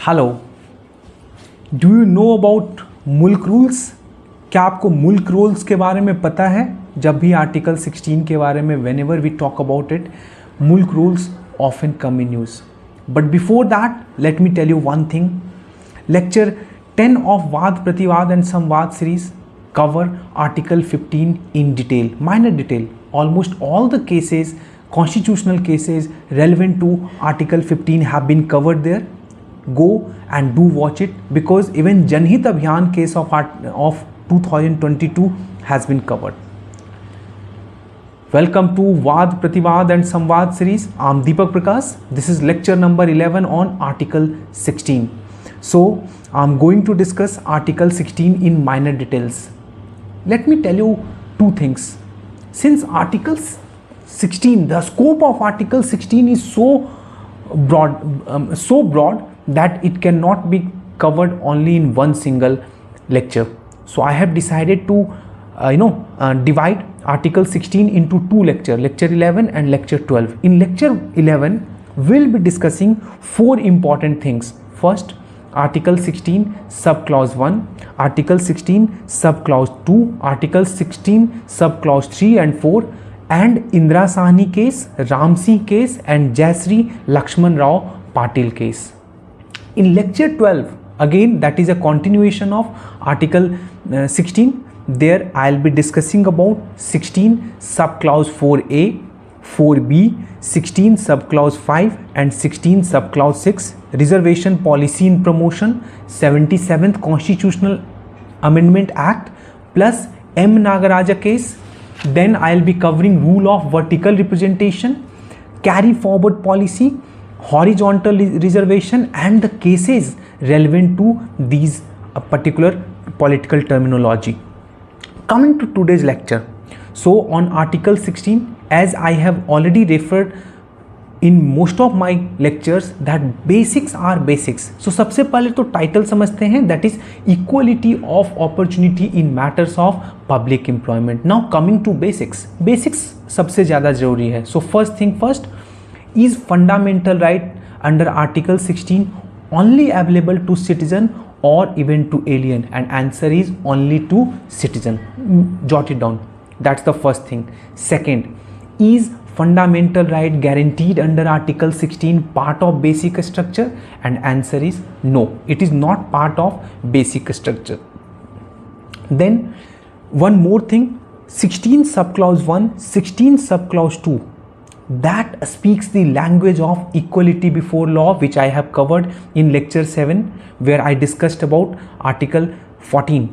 Hello, do you know about मुल्क rules? क्या आपको मुल्क रूल्स के बारे में पता है? जब भी आर्टिकल 16 के बारे में whenever we talk about it, मुल्क rules often come in use. But before that, let me tell you one thing. Lecture 10 of Vaad Prativaad and Samvaad series cover Article 15 in detail, minor detail. Almost all the cases, constitutional cases relevant to Article 15 have been covered there. Go and do watch it, because even Janhit Abhiyan case of 2022 has been covered. Welcome to Vaad Prativaad and Samvaad series. I'm Deepak Prakash. This is lecture number 11 on Article 16. So I'm going to discuss Article 16 in minor details. Let me tell you two things. Since Article 16, the scope of Article 16 is so broad that it cannot be covered only in one single lecture. So I have decided to divide Article 16 into two lectures, lecture 11 and lecture 12. In lecture 11, we'll be discussing four important things. First, Article 16 subclause 1, Article 16 subclause 2, Article 16 subclause 3 and 4, and Indira Sahni case, Ramsi case and Jayashree Lakshman Rao Patil case. In lecture 12, again that is a continuation of Article 16. There I'll be discussing about 16 subclause 4A, 4B, 16 subclause 5 and 16 subclause 6, reservation policy in promotion, 77th Constitutional Amendment Act plus M. Nagaraja case. Then I'll be covering rule of vertical representation, carry forward policy, horizontal reservation and the cases relevant to these particular political terminology. Coming to today's lecture. So on Article 16, as I have already referred in most of my lectures that basics are basics. So सबसे पहले तो title समझते हैं, that is equality of opportunity in matters of public employment. Now coming to basics. Basics सबसे ज़्यादा ज़रूरी है. So first thing first, is fundamental right under Article 16 only available to citizen or even to alien? And answer is only to citizen. Jot it down. That's the first thing. Second, is fundamental right guaranteed under Article 16 part of basic structure? And answer is no, it is not part of basic structure. Then one more thing, 16 subclause 1, 16 subclause 2, that speaks the language of equality before law, which I have covered in lecture 7 where I discussed about Article 14.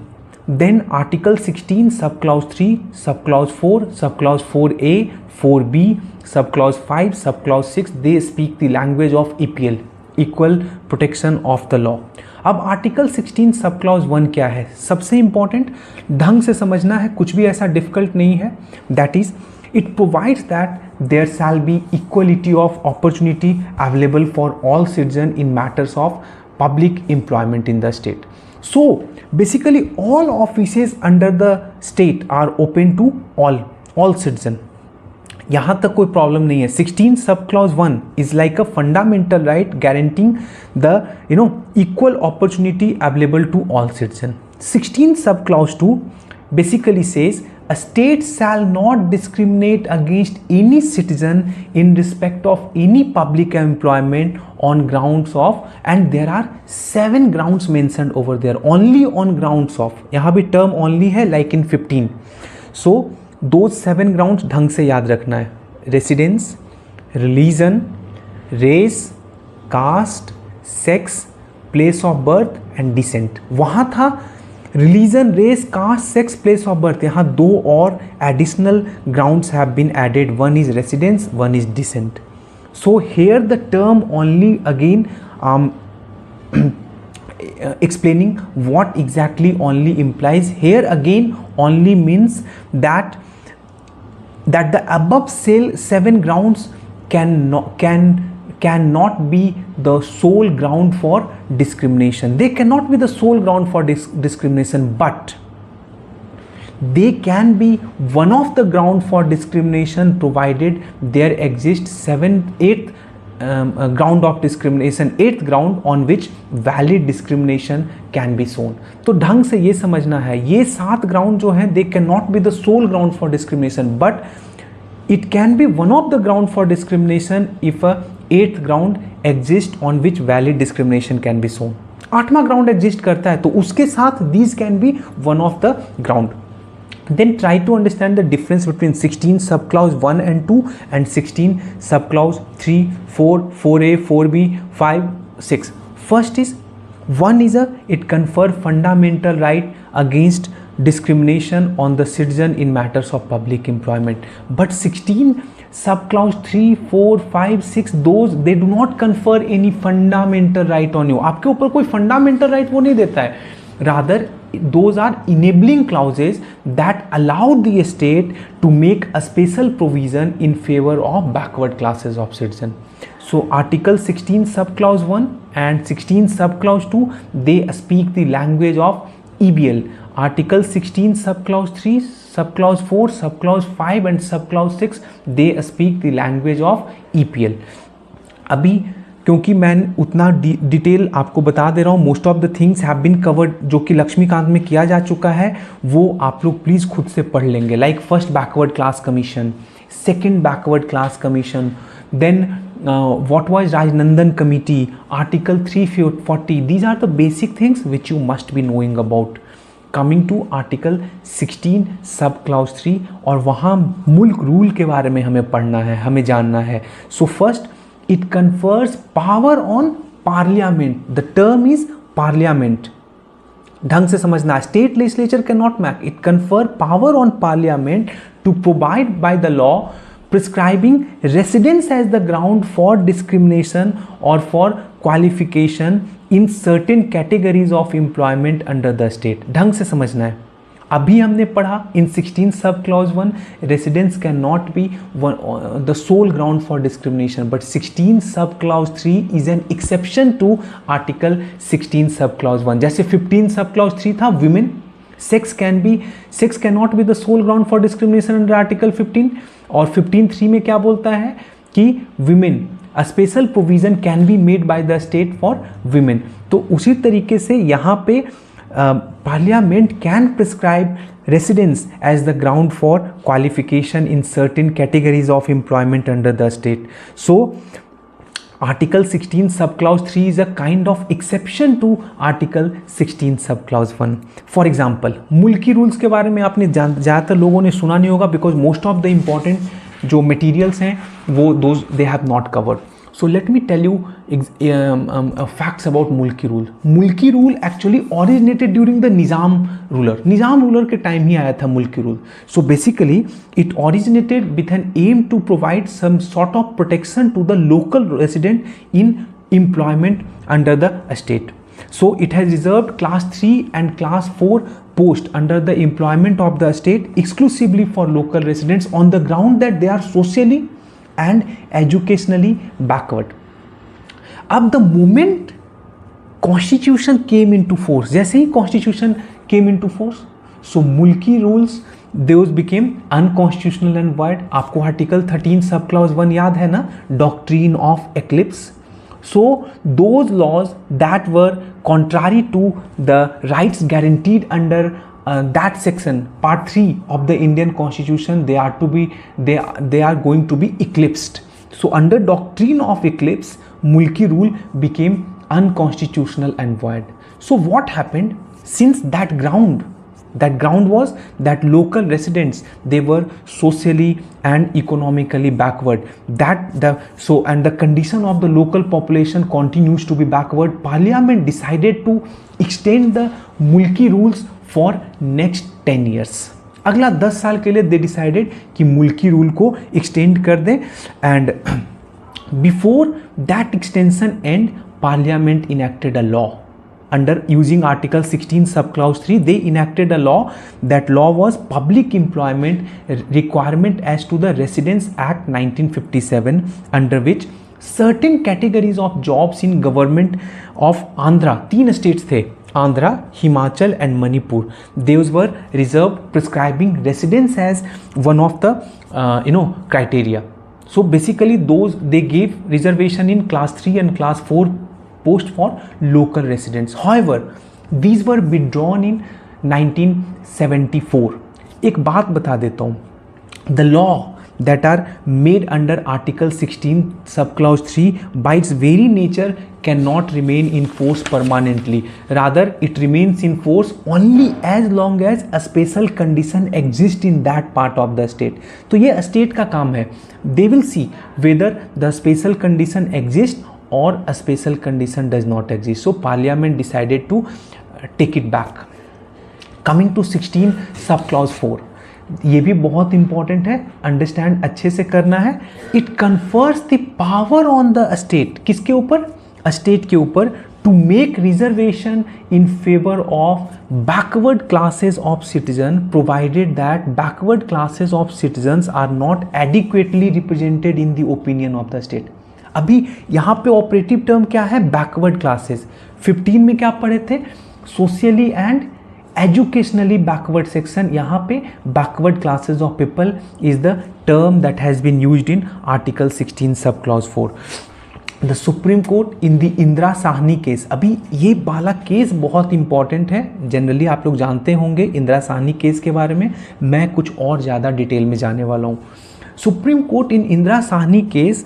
Then Article 16 subclause 3, subclause 4, subclause 4A, 4B, subclause 5, subclause 6, they speak the language of EPL, equal protection of the law. अब article 16 sub clause 1 क्या है? सबसे important, ढंग से समझना है, कुछ भी ऐसा डिफिकल्ट नहीं है. That is it provides that there shall be equality of opportunity available for all citizens in matters of public employment in the state. So basically all offices under the state are open to all citizens. यहाँ तक कोई problem नहीं है. 16 sub clause 1 is like a fundamental right guaranteeing the equal opportunity available to all citizens. 16 sub clause 2 basically says a state shall not discriminate against any citizen in respect of any public employment on grounds of, and there are 7 grounds mentioned over there, only on grounds of. यहाँ भी term only है like in 15. So those 7 grounds ढंग से याद रखना है. Residence, religion, race, caste, sex, place of birth and descent. वहाँ था religion, race, caste, sex, place of birth. यहाँ 2 और additional grounds have been added. One is residence, one is descent. So here the term only again explaining what exactly only implies. Here again only means that the above 7 grounds cannot be the sole ground for discrimination. They cannot be the sole ground for discrimination, but they can be one of the ground for discrimination provided there exists 7th, 8th ground of discrimination, 8th ground on which valid discrimination can be shown. तो ढंग से ये समझना है, ये 7 ground जो हैं they cannot be the sole ground for discrimination, but it can be one of the ground for discrimination if a 8th ground exists on which valid discrimination can be shown. 8वां ground exist करता है तो उसके साथ these can be one of the ground. Then try to understand the difference between 16 subclause 1 and 2 and 16 subclause 3, 4, 4a, 4b, 5, 6. First is, one is it confer fundamental right against discrimination on the citizen in matters of public employment. But 16 subclause 3, 4, 5, 6, those they do not confer any fundamental right on you. आपके ऊपर कोई fundamental right वो नहीं देता है. Rather, those are enabling clauses that allow the state to make a special provision in favor of backward classes of citizen. So Article 16 subclause 1 and 16 subclause 2, they speak the language of EBL. Article 16 subclause 3, subclause 4, subclause 5 and subclause 6, they speak the language of EPL. अभी क्योंकि मैं उतना detail आपको बता दे रहा हूँ, most of the things have been covered, जो कि लक्ष्मीकांत में किया जा चुका है वो आप लोग प्लीज़ खुद से पढ़ लेंगे. Like first backward class commission, second backward class commission, then what was Rajnandan committee, article 340, these are the basic things which you must be knowing about. Coming to article 16 सब clause 3, और वहाँ मुल्क rule के बारे में हमें पढ़ना है, हमें जानना है. So first, it confers power on parliament. The term is parliament. ढंग से समझना, state legislature cannot make. It confer power on parliament to provide by the law prescribing residence as the ground for discrimination or for qualification in certain categories of employment under the state. ढंग से समझना है. अभी हमने पढ़ा in 16 sub clause 1 residence cannot be the sole ground for discrimination, but 16 sub clause 3 is an exception to article 16 sub clause 1. जैसे 15 sub clause 3 था women, sex cannot be the sole ground for discrimination under article 15, और 15(3) में क्या बोलता है कि women, a special provision can be made by the state for women. तो उसी तरीके से यहाँ पे Parliament can prescribe residence as the ground for qualification in certain categories of employment under the state. So Article 16 subclause 3 is a kind of exception to Article 16 subclause 1. For example, मुल्की rules के बारे में आपने ज़्यादातर लोगों ने सुना नहीं होगा, because most of the important जो materials हैं वो those they have not covered. So let me tell you facts about मुल्की रूल. मुल्की rule actually originated during the Nizam ruler. Nizam ruler के time ही आया था मुल्की rule. So basically it originated with an aim to provide some sort of protection to the local resident in employment under the state. So it has reserved class 3 and class 4 post under the employment of the state exclusively for local residents on the ground that they are socially and educationally backward. अब the moment constitution came into force, जैसे ही constitution came into force, so मुल्की rules those became unconstitutional and void. आपको article 13 sub clause 1 याद है ना, doctrine of eclipse. So those laws that were contrary to the rights guaranteed under that section, part 3 of the Indian Constitution, they are going to be eclipsed. So under doctrine of eclipse, mulki rule became unconstitutional and void. So what happened? Since that ground was that local residents, they were socially and economically backward, and the condition of the local population continues to be backward, Parliament decided to extend the mulki rules for next 10 years. अगला 10 साल के लिए they decided कि मुल्की rule को extend कर दें, and before that extension end, Parliament enacted a law. Under using Article 16 subclause 3, they enacted a law. That law was Public Employment Requirement as to the Residence Act 1957, under which certain categories of jobs in government of Andhra, 3 states थे, Andhra, Himachal and Manipur, those were reserved, prescribing residence as one of the criteria. So basically those they gave reservation in class 3 and class 4 post for local residents. However, these were withdrawn in 1974. एक बात बता देता हूँ, the law that are made under Article 16 subclause 3 by its very nature cannot remain in force permanently. Rather, it remains in force only as long as a special condition exists in that part of the state. तो ये state का काम है. They will see whether the special condition exists or a special condition does not exist. So Parliament decided to take it back. Coming to 16 subclause 4. ये भी बहुत important है, understand अच्छे से करना है. It confers the power on the state, किसके ऊपर? स्टेट के ऊपर, to make reservation in favour of backward classes of citizen provided that backward classes of citizens are not adequately represented in the opinion of the state. अभी यहाँ पे operative term क्या है? Backward classes. 15 में क्या पढ़े थे? Socially and educationally backward section. यहाँ पे backward classes of people is the term that has been used in article 16 sub clause 4. The supreme court in the Indira Sawhney case. अभी ये वाला केस बहुत इंपॉर्टेंट है, जनरली आप लोग जानते होंगे इंदिरा साहनी केस के बारे में, मैं कुछ और ज़्यादा डिटेल में जाने वाला हूँ. Supreme Court in Indira Sahni case,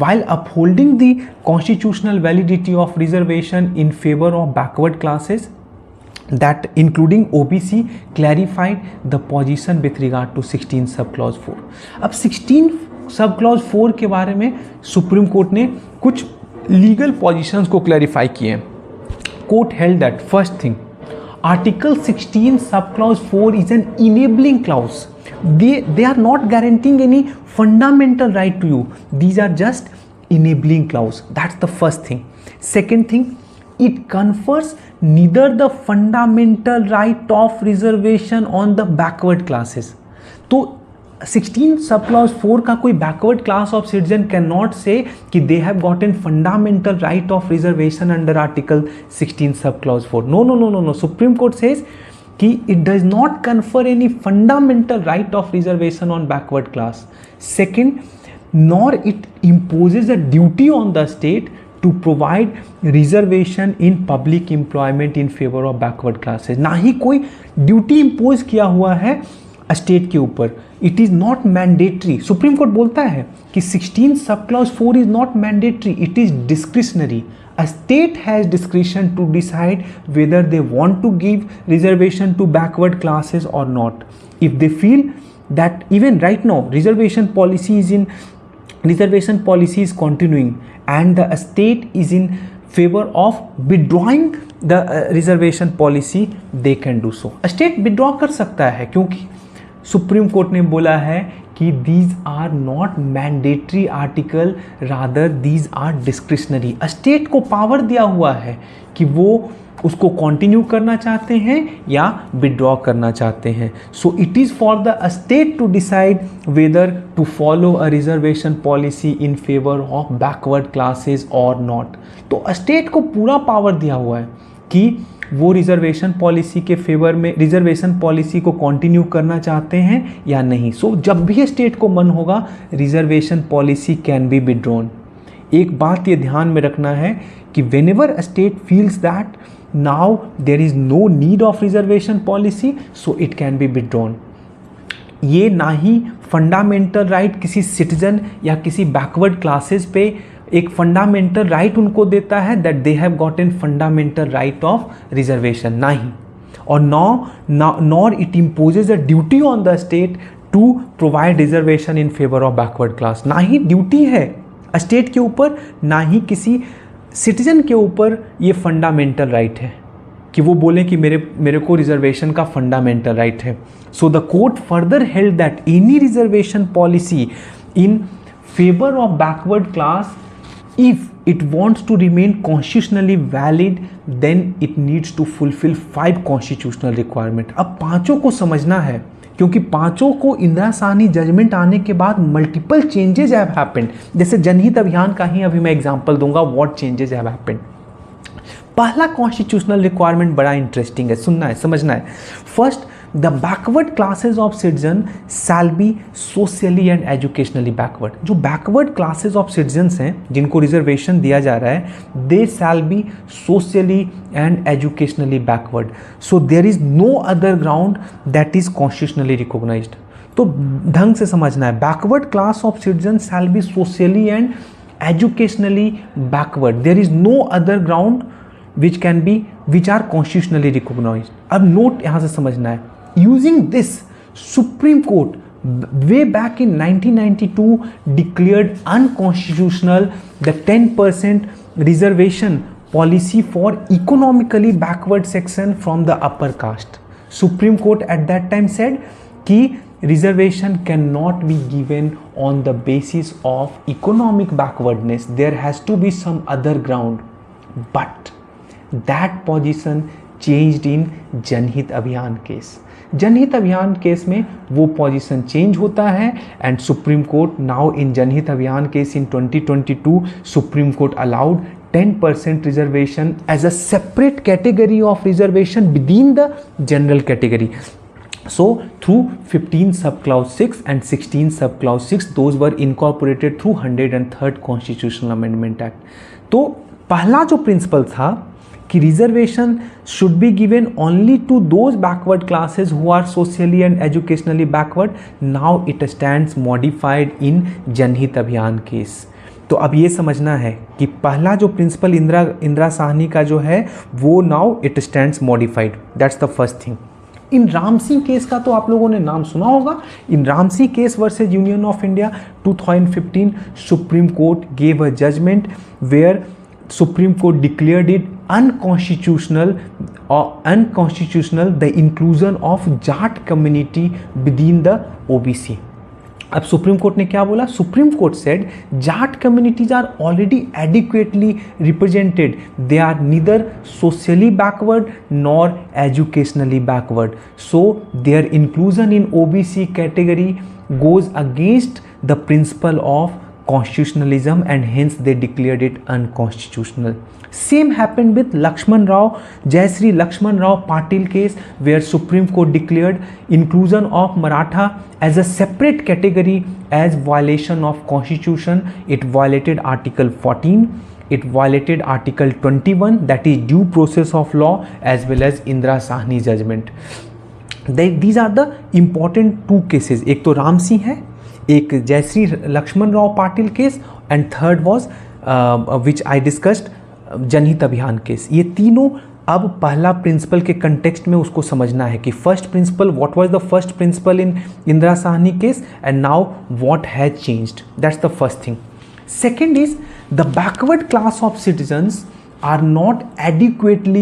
while upholding the constitutional validity of reservation in favor of backward classes, that including OBC, clarified the position with regard to 16 subclause 4. अब 16 subclause 4 के बारे में सुप्रीम कोर्ट ने कुछ legal positions को clarify किए. Court held that first thing, Article 16 subclause 4 is an enabling clause. They are not guaranteeing any fundamental right to you. These are just enabling clause. That's the first thing. Second thing, it confers neither the fundamental right of reservation on the backward classes. तो 16 subclause 4 का कोई backward class of citizen cannot say कि they have gotten fundamental right of reservation under Article 16 subclause 4. No. Supreme Court says कि it does not confer any fundamental right of reservation on backward class. Second, nor it imposes a duty on the state to provide reservation in public employment in favor of backward classes. ना ही कोई duty impose किया हुआ है state के ऊपर. It is not mandatory. Supreme court बोलता है कि 16 subclause 4 is not mandatory, it is discretionary. A state has discretion to decide whether they want to give reservation to backward classes or not. If they feel that even right now reservation policy is continuing and the state is in favor of withdrawing the reservation policy, they can do so. State withdraw कर सकता है क्योंकि supreme court ने बोला है कि these are not mandatory article, rather these are discretionary. State को power दिया हुआ है कि वो उसको कंटिन्यू करना चाहते हैं या विड्रॉ करना चाहते हैं. So it is for the state to decide whether to follow a reservation policy in favour of backward classes और नॉट. तो स्टेट को पूरा पावर दिया हुआ है कि वो रिजर्वेशन पॉलिसी के फेवर में रिजर्वेशन पॉलिसी को कंटिन्यू करना चाहते हैं या नहीं. सो जब भी स्टेट को मन होगा reservation policy can be withdrawn. एक बात ये ध्यान में रखना है कि whenever state feels that now there is no need of reservation policy, so it can be withdrawn. ये ना ही फंडामेंटल राइट किसी सिटीजन या किसी बैकवर्ड क्लासेस पे एक फंडामेंटल राइट उनको देता है that they have gotten fundamental right of reservation, ना ही. और nor it imposes a duty on the state to provide reservation in favour of backward class. ना ही ड्यूटी है स्टेट के ऊपर, ना ही किसी सिटीजन के ऊपर ये फंडामेंटल राइट है कि वो बोलें कि मेरे को रिजर्वेशन का फंडामेंटल राइट है. So the court further held that any reservation policy in favour of backward class, if it wants to remain constitutionally valid, then it needs to fulfill 5 constitutional requirement. अब पांचों को समझना है क्योंकि पांचों को इंदिरा साहनी जजमेंट आने के बाद मल्टीपल चेंजेस हैव हैपेंड. जैसे जनहित अभियान का ही अभी मैं एग्जांपल दूंगा, व्हाट चेंजेस हैव हैपेंड. पहला कॉन्स्टिट्यूशनल रिक्वायरमेंट बड़ा इंटरेस्टिंग है, सुनना है, समझना है. First, the backward classes of citizen shall be socially and educationally backward. जो बैकवर्ड क्लासेज ऑफ सिटीजन्स हैं जिनको रिजर्वेशन दिया जा रहा है, they shall be socially and educationally backward. So there is no other ground that is constitutionally recognised. तो ढंग से समझना है, backward class of citizen shall be socially and educationally backward, there is no other ground which are constitutionally recognized। अब note यहां से समझना है, using this supreme court way back in 1992 declared unconstitutional the 10% reservation policy for economically backward section from the upper caste। Supreme Court at that time said कि reservation cannot be given on the basis of economic backwardness, there has to be some other ground, but that position changed in जनहित Abhiyan case. जनहित Abhiyan case में वो position change होता है and supreme court now in Janhit Abhiyan case in 2022 supreme court allowed 10% reservation as a separate category of reservation within the general category. So through 15 subclause 6 and 16 subclause 6 those were incorporated through 103rd Constitutional Amendment Act। तो पहला जो principle था कि reservation should be given only to those backward classes who are socially and educationally backward, now it stands modified in Janhit Abhiyan case. तो अब ये समझना है कि पहला जो प्रिंसिपल इंदिरा साहनी का जो है वो now it stands modified, that's the first thing. In Ramsi case का तो आप लोगों ने नाम सुना होगा। In Ramsi case versus Union of India 2015 Supreme Court gave a judgment where Supreme Court declared it unconstitutional the inclusion of Jat community within the OBC। अब supreme court ने क्या बोला? Supreme court said Jat communities are already adequately represented, they are neither socially backward nor educationally backward, so their inclusion in OBC category goes against the principle of constitutionalism and hence they declared it unconstitutional। Same happened with Lakshman Rao, Jayashree Lakshman Rao Patil case where Supreme Court declared inclusion of Maratha as a separate category as violation of Constitution। It violated Article 14, it violated Article 21 that is due process of law as well as Indira Sahni judgment। These are the important two cases, एक तो रामसी है, एक Jayashri Laxman Rao Patil case and third was which I discussed Janhit Abhiyan case. ये तीनों अब पहला principal के कंटेक्स्ट में उसको समझना है कि first principle, what was the first principle in Indira Sawhney case and now what has changed, that's the first thing. Second is the backward class of citizens are not adequately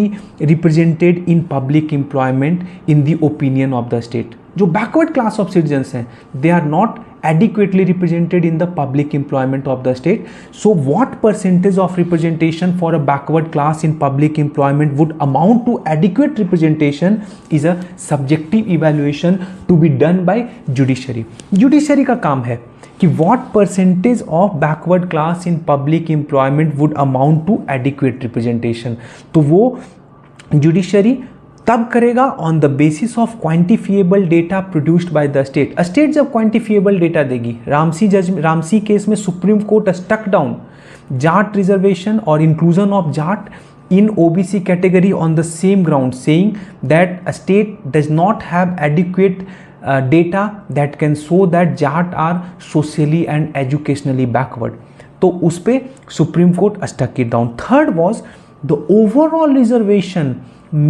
represented in public employment in the opinion of the state। जो backward class of citizens हैं they are not adequately represented in the public employment of the state। So what percentage of representation for a backward class in public employment would amount to adequate representation is a subjective evaluation to be done by judiciary। judiciary का काम है कि what percentage of backward class in public employment would amount to adequate representation। तो वो judiciary तब करेगा on the basis of quantifiable data produced by the state. State जब quantifiable data देगी, रामसी केस में Supreme court struck down Jat reservation और inclusion of Jat in OBC category on the same ground, saying that a state does not have adequate data that can show that Jat are socially and educationally backward। तो उस पे supreme court struck it down. Third was the overall reservation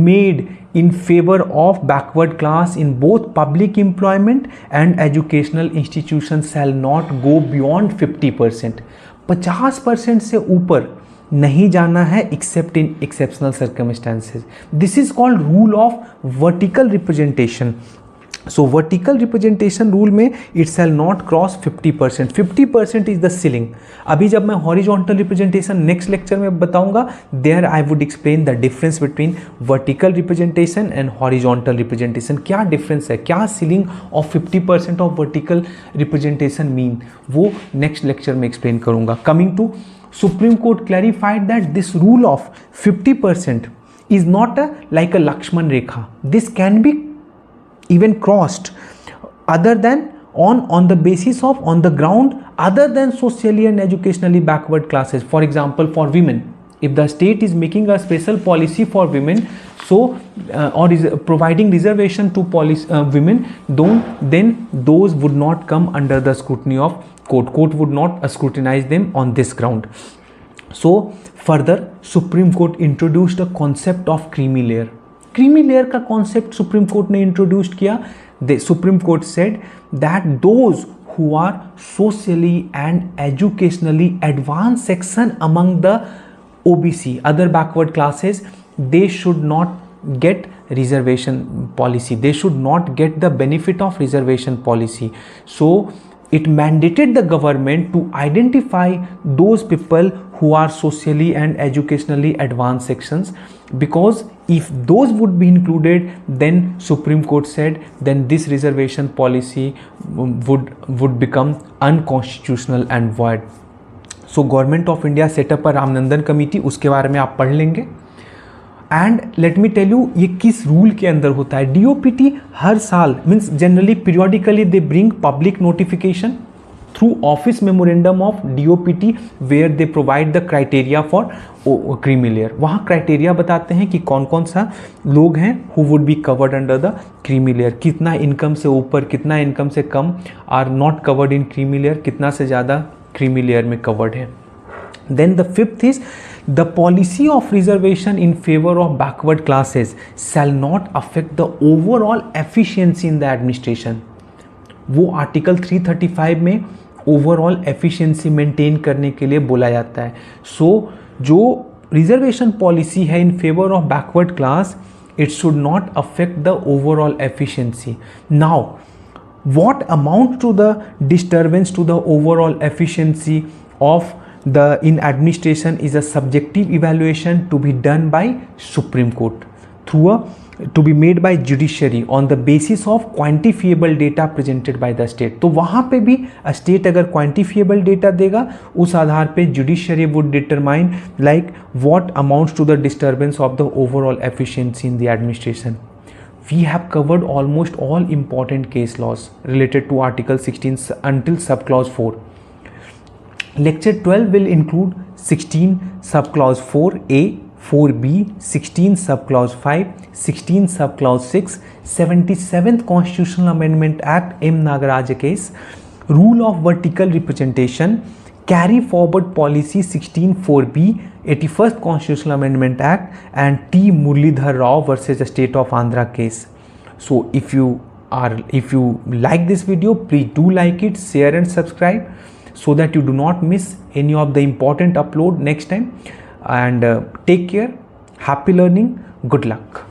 made in favor of backward class in both public employment and educational institutions shall not go beyond 50%। 50% से ऊपर नहीं जाना है except in exceptional circumstances। This is called rule of vertical representation। So vertical representation rule में it shall not cross 50%। 50% is the ceiling। अभी जब मैं horizontal representation next lecture में बताऊंगा, there I would explain the difference between vertical representation and horizontal representation। क्या difference है, क्या ceiling of 50% of vertical representation mean, वो next lecture में explain करूंगा। Coming to Supreme Court clarified that this rule of 50% is not like a Lakshman Rekha। This can be even crossed other than on the basis of on the ground other than socially and educationally backward classes. For example, for women, if the state is making a special policy for women, so or is providing reservation to women, then those would not come under the scrutiny of court would not scrutinize them on this ground. So further, Supreme Court introduced a concept of creamy layer का concept Supreme Court ने introduced किया. The Supreme Court said that those who are socially and educationally advanced section among the OBC, other backward classes, they should not get reservation policy, they should not get the benefit of reservation policy. So it mandated the government to identify those people who are socially and educationally advanced sections, because if those would be included, then Supreme Court said then this reservation policy would become unconstitutional and void. So Government of India set up a Ramnandan committee, उसके बारे में आप पढ़ लेंगे. And let me tell you ये किस rule के अंदर होता है. DOPT हर साल means generally periodically they bring public notification through office memorandum of DOPT where they provide the criteria for creamy layer. वहाँ क्राइटेरिया बताते हैं कि कौन कौन सा लोग हैं who would be covered under the creamy layer, कितना इनकम से ऊपर कितना इनकम से कम are not covered in creamy layer, कितना से ज़्यादा क्रीमी लेयर में कवर्ड है. Then the fifth is the policy of reservation in favor of backward classes shall not affect the overall efficiency in the administration. वो article 335 में overall efficiency maintain करने के लिए बोला जाता है. सो जो रिजर्वेशन पॉलिसी है इन favour of backward class, it should not affect the overall efficiency. Now what amount to the disturbance to the overall efficiency of the in administration is a subjective evaluation to be done by Supreme Court through to be made by judiciary on the basis of quantifiable data presented by the state. तो वहाँ पे भी state अगर quantifiable data देगा, उस आधार पे judiciary would determine like what amounts to the disturbance of the overall efficiency in the administration. We have covered almost all important case laws related to Article 16 until subclause 4. Lecture 12 will include 16 subclause 4A, 4B, 16 subclause 5, 16 subclause 6, 77th Constitutional Amendment Act M. Nagaraj case, rule of vertical representation, carry forward policy 16 4B, 81st Constitutional Amendment Act, and T. Muralidhar Rao versus the State of Andhra case. So if you like this video, please do like it, share and subscribe so that you do not miss any of the important upload next time. And take care, happy learning, good luck.